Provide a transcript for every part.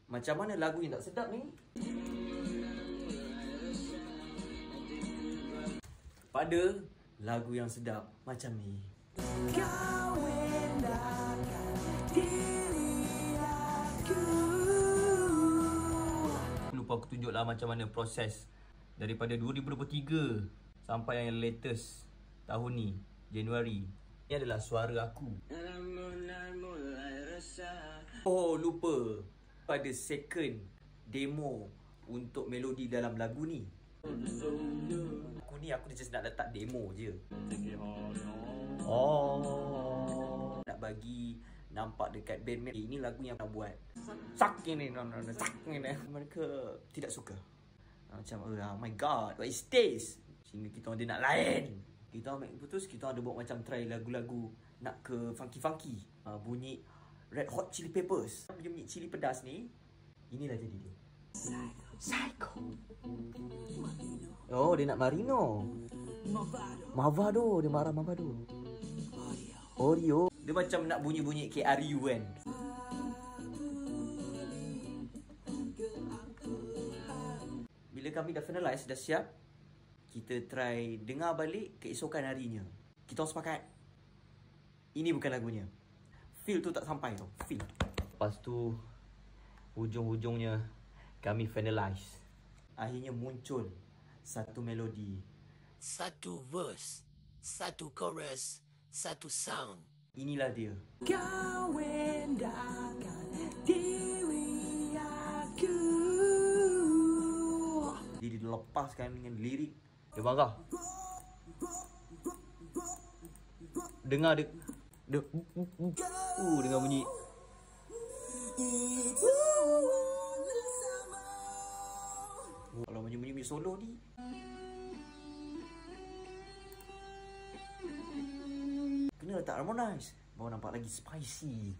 Macam mana lagu yang tak sedap ni? Pada lagu yang sedap macam ni. Kau endahkan diri aku. Lupa aku tunjuklah macam mana proses daripada 2023 sampai yang latest tahun ni, Januari. Ini adalah suara aku. Oh, lupa. Pada second demo untuk melodi dalam lagu ni. Aku ni aku just nak letak demo je. Oh, nak bagi nampak dekat band ini lagu yang nak buat. Sak ni, sak ni. Mereka tidak suka. Macam oh my god, what is this? Sehingga kita orang dia nak lain. Kita ambil putus, kita ada buat macam try lagu-lagu nak ke funky-funky. Bunyi Red Hot Chili Peppers. Punya bunyi cili pedas ni, inilah jadi dia. Psycho. Oh, dia nak Marino. Mavado, dia marah Mavado. Oreo. Dia macam nak bunyi-bunyi KRU kan. Bila kami dah finalize, dah siap, kita try dengar balik keesokan harinya. Kita sepakat ini bukan lagunya. Feel tu tak sampai tu. Feel. Lepas tu hujung-hujungnya kami finalize. Akhirnya muncul satu melodi, satu verse, satu chorus, satu sound. Inilah dia. Kau endahkan diri aku. Jadi dilepaskan dengan lirik. Dia marah. Dengar dia. Dengar bunyi. Kalau bunyi-bunyi solo ni, kena letak harmonize, baru nampak lagi spicy.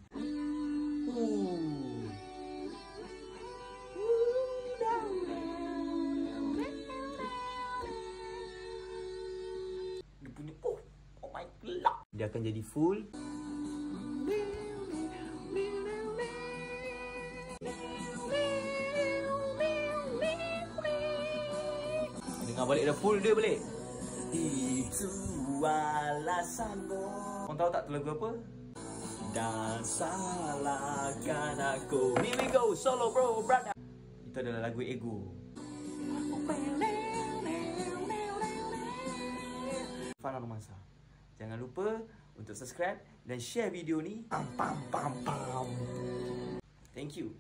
Dia punya oh my god. Dia akan jadi full. Dengar balik dah full dia balik. Itu alasanmu. Kau tahu tak tu lagu apa? Dan salahkan aku. Here we go, solo bro, brother. Itu adalah lagu Ego. Fana Romansa. Jangan lupa untuk subscribe dan share video ni. Thank you.